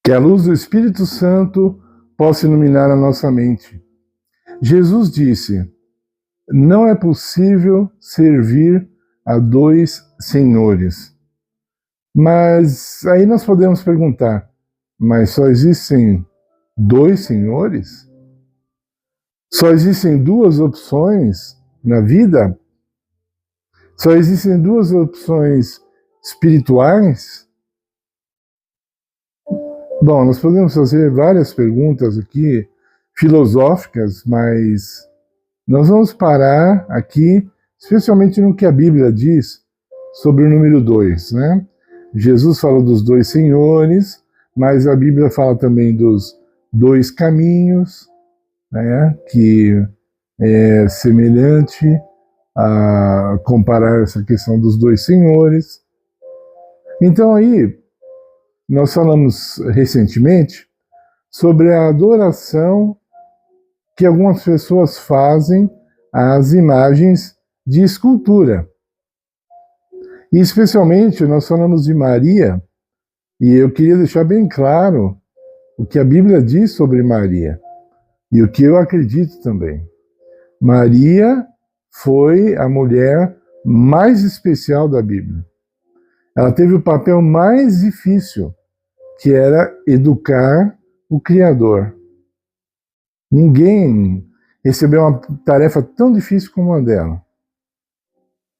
Que a luz do Espírito Santo possa iluminar a nossa mente. Jesus disse: não é possível servir a dois senhores. Mas aí nós podemos perguntar, mas só existem dois senhores? Só existem duas opções na vida? Só existem duas opções espirituais? Bom, nós podemos fazer várias perguntas aqui, filosóficas, mas nós vamos parar aqui, especialmente no que a Bíblia diz sobre o número 2, né? Jesus fala dos dois senhores, mas a Bíblia fala também dos dois caminhos, né? Que é semelhante a comparar essa questão dos dois senhores. Então aí, nós falamos recentemente sobre a adoração que algumas pessoas fazem às imagens de escultura. E especialmente nós falamos de Maria, e eu queria deixar bem claro o que a Bíblia diz sobre Maria, e o que eu acredito também. Maria foi a mulher mais especial da Bíblia. Ela teve o papel mais difícil, que era educar o Criador. Ninguém recebeu uma tarefa tão difícil como a dela.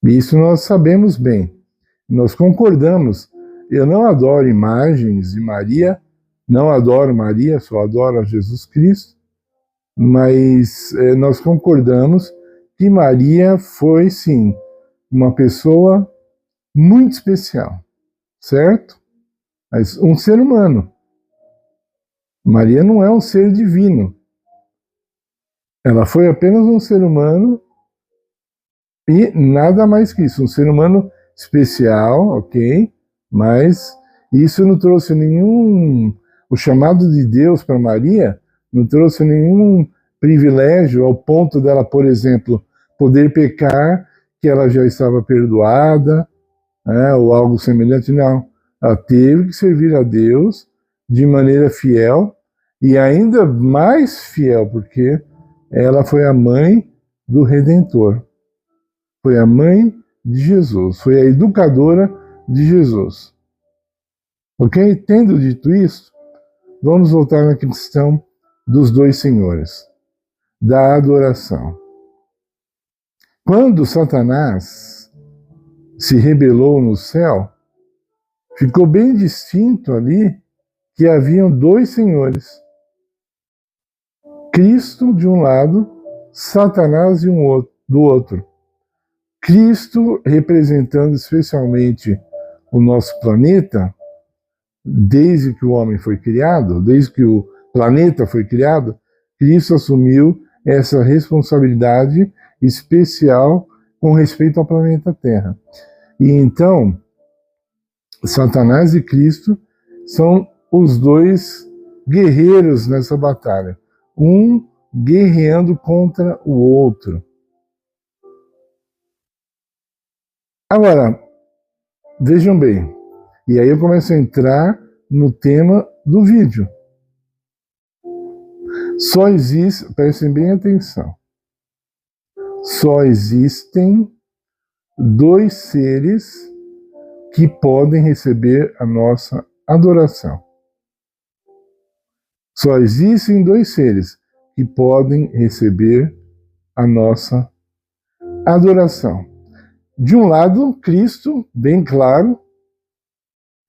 E isso nós sabemos bem. Nós concordamos. Eu não adoro imagens de Maria, não adoro Maria, só adoro a Jesus Cristo, mas nós concordamos que Maria foi, sim, uma pessoa muito especial, certo? Mas um ser humano. Maria não é um ser divino. Ela foi apenas um ser humano e nada mais que isso. Um ser humano especial, ok? Mas isso não trouxe nenhum... O chamado de Deus para Maria não trouxe nenhum privilégio ao ponto dela, por exemplo, poder pecar, que ela já estava perdoada, ou algo semelhante. Não. Ela teve que servir a Deus de maneira fiel e ainda mais fiel, porque ela foi a mãe do Redentor. Foi a mãe de Jesus. Foi a educadora de Jesus. Ok? Tendo dito isso, vamos voltar na questão dos dois senhores, da adoração. Quando Satanás se rebelou no céu, ficou bem distinto ali que haviam dois senhores. Cristo de um lado, Satanás do outro. Cristo representando especialmente o nosso planeta, desde que o homem foi criado, desde que o planeta foi criado, Cristo assumiu essa responsabilidade especial com respeito ao planeta Terra. E então, Satanás e Cristo são os dois guerreiros nessa batalha, um guerreando contra o outro. Agora, vejam bem, e aí eu começo a entrar no tema do vídeo. Só existe, prestem bem atenção, só existem dois seres que podem receber a nossa adoração. Só existem dois seres que podem receber a nossa adoração. De um lado, Cristo, bem claro.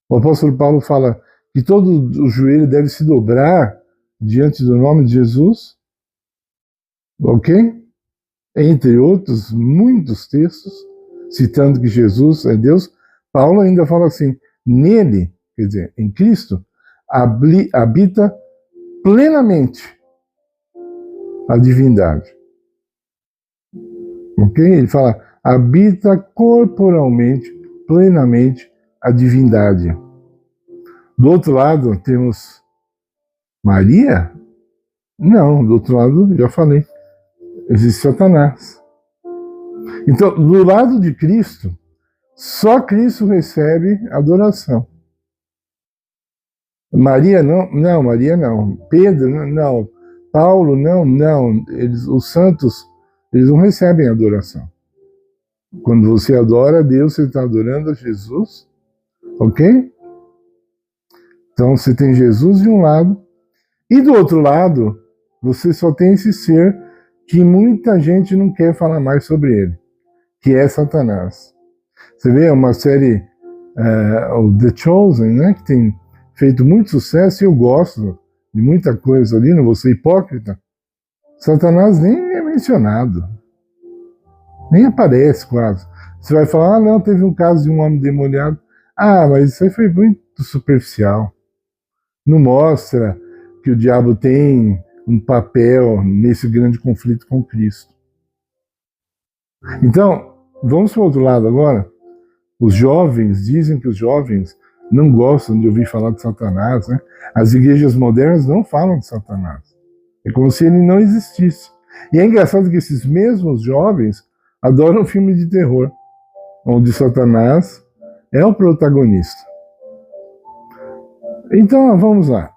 O apóstolo Paulo fala que todo o joelho deve se dobrar diante do nome de Jesus. Ok? Entre outros, muitos textos, citando que Jesus é Deus. Paulo ainda fala assim, nele, quer dizer, em Cristo, habita plenamente a divindade. Ok? Ele fala, habita corporalmente, plenamente a divindade. Do outro lado, temos Maria? Não, do outro lado, já falei, existe Satanás. Então, do lado de Cristo, só Cristo recebe adoração. Maria não, não, Maria não. Pedro não. Paulo não. Os santos, eles não recebem adoração. Quando você adora a Deus, você está adorando a Jesus, ok? Então você tem Jesus de um lado, e do outro lado, você só tem esse ser que muita gente não quer falar mais sobre ele, que é Satanás. Você vê uma série, o The Chosen, né, que tem feito muito sucesso, e eu gosto de muita coisa ali, não vou ser hipócrita. Satanás nem é mencionado, nem aparece quase. Você vai falar, ah, não, teve um caso de um homem demoniado. Ah, mas isso aí foi muito superficial. Não mostra que o diabo tem um papel nesse grande conflito com Cristo. Então, vamos para o outro lado agora. Os jovens, dizem que os jovens não gostam de ouvir falar de Satanás, né? As igrejas modernas não falam de Satanás. É como se ele não existisse. E é engraçado que esses mesmos jovens adoram filme de terror, onde Satanás é o protagonista. Então, vamos lá.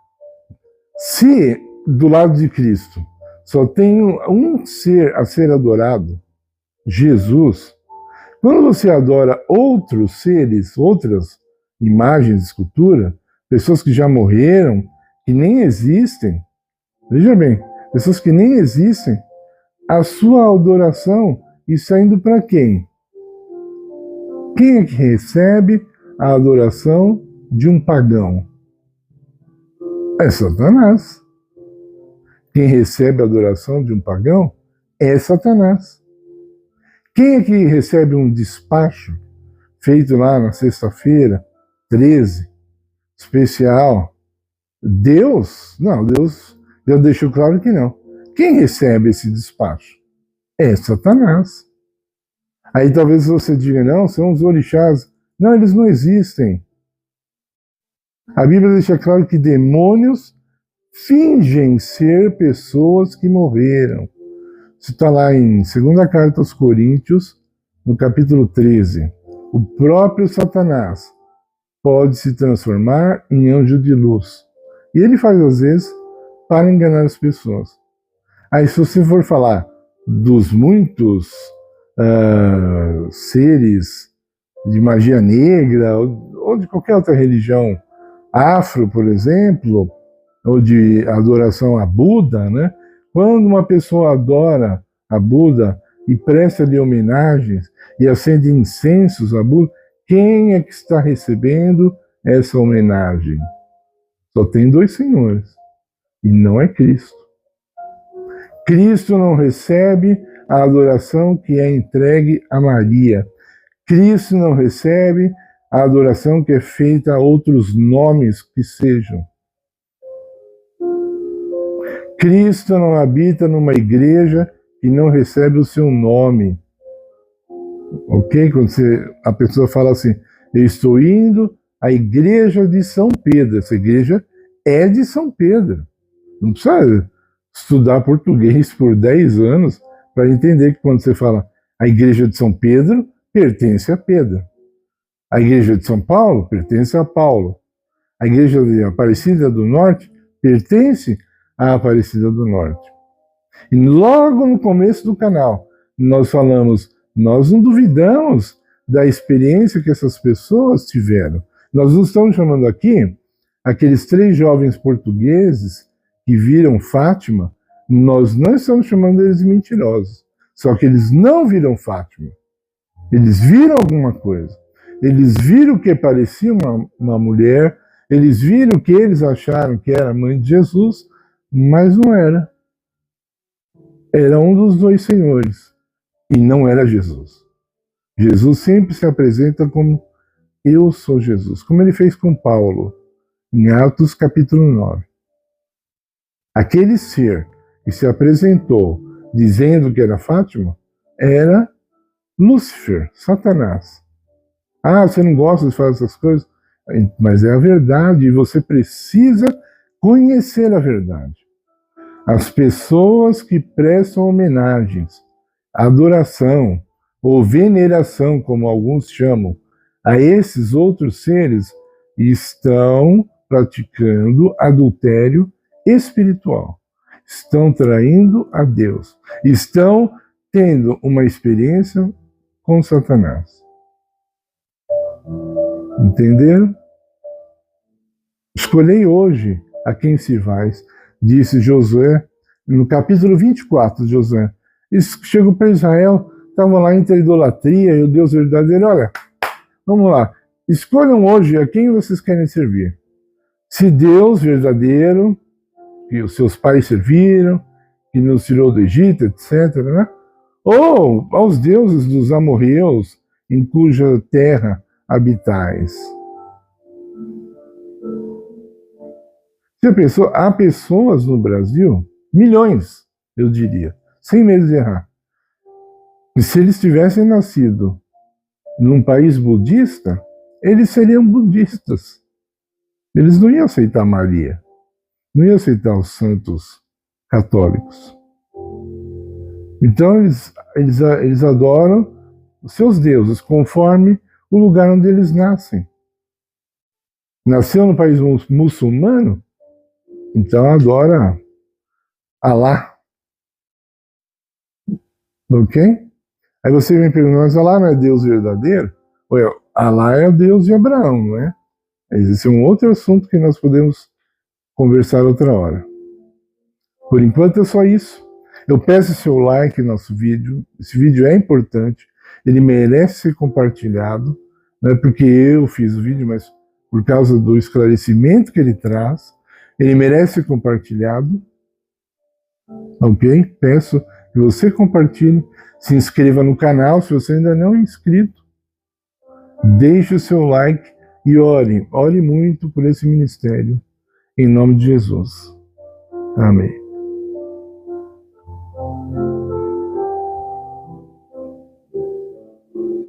Se do lado de Cristo só tem um ser a ser adorado, Jesus, quando você adora outros seres, outras imagens de escultura, pessoas que já morreram, que nem existem, veja bem, pessoas que nem existem, a sua adoração está indo para quem? Quem é que recebe a adoração de um pagão? É Satanás. Quem recebe a adoração de um pagão é Satanás. Quem é que recebe um despacho feito lá na sexta-feira, 13, especial? Deus? Não, Deus já deixou claro que não. Quem recebe esse despacho? É Satanás. Aí talvez você diga, não, são os orixás. Não, eles não existem. A Bíblia deixa claro que demônios fingem ser pessoas que morreram. Isso está lá em 2ª Carta aos Coríntios, no capítulo 13. O próprio Satanás pode se transformar em anjo de luz. E ele faz, às vezes, para enganar as pessoas. Aí, se você for falar dos muitos seres de magia negra, ou de qualquer outra religião, afro, por exemplo, ou de adoração a Buda, né? Quando uma pessoa adora a Buda e presta-lhe homenagens e acende incensos a Buda, quem é que está recebendo essa homenagem? Só tem 2 senhores, e não é Cristo. Cristo não recebe a adoração que é entregue a Maria. Cristo não recebe a adoração que é feita a outros nomes que sejam. Cristo não habita numa igreja e não recebe o seu nome. Ok? Quando a pessoa fala assim, eu estou indo à igreja de São Pedro. Essa igreja é de São Pedro. Não precisa estudar português por 10 anos para entender que quando você fala a igreja de São Pedro, pertence a Pedro. A igreja de São Paulo pertence a Paulo. A igreja de Aparecida do Norte pertence à Aparecida do Norte. E logo no começo do canal, nós falamos, nós não duvidamos da experiência que essas pessoas tiveram. Nós não estamos chamando aqui aqueles 3 jovens portugueses que viram Fátima, nós não estamos chamando eles de mentirosos. Só que eles não viram Fátima. Eles viram alguma coisa. Eles viram que parecia uma mulher, eles viram que eles acharam que era a mãe de Jesus, mas não era. Era um dos 2 senhores, e não era Jesus. Jesus sempre se apresenta como eu sou Jesus, como ele fez com Paulo, em Atos capítulo 9. Aquele ser que se apresentou dizendo que era Fátima, era Lúcifer, Satanás. Ah, você não gosta de falar essas coisas? Mas é a verdade, e você precisa conhecer a verdade. As pessoas que prestam homenagens, adoração ou veneração, como alguns chamam, a esses outros seres, estão praticando adultério espiritual. Estão traindo a Deus. Estão tendo uma experiência com Satanás. Entenderam? Escolhei hoje a quem servais, disse Josué, no capítulo 24 de Josué. Chegou para Israel, estavam lá entre a idolatria e o Deus verdadeiro. Olha, vamos lá, escolham hoje a quem vocês querem servir. Se Deus verdadeiro, que os seus pais serviram, que nos tirou do Egito, etc., né? Ou aos deuses dos amorreus, em cuja terra habitais. Você pensou, há pessoas no Brasil, milhões, eu diria, sem medo de errar, e se eles tivessem nascido num país budista, eles seriam budistas. Eles não iam aceitar Maria, não iam aceitar os santos católicos. Então eles adoram os seus deuses conforme o lugar onde eles nascem. Nasceu no país muçulmano, então adora Alá. Ok? Aí você vem perguntar, mas Alá não é Deus verdadeiro? Olha, Alá é o Deus de Abraão, não é? Esse é um outro assunto que nós podemos conversar outra hora. Por enquanto é só isso. Eu peço seu like no nosso vídeo. Esse vídeo é importante. Ele merece ser compartilhado. Não é porque eu fiz o vídeo, mas por causa do esclarecimento que ele traz. Ele merece ser compartilhado. Ok? Peço que você compartilhe. Se inscreva no canal se você ainda não é inscrito. Deixe o seu like e ore. Ore muito por esse ministério. Em nome de Jesus. Amém.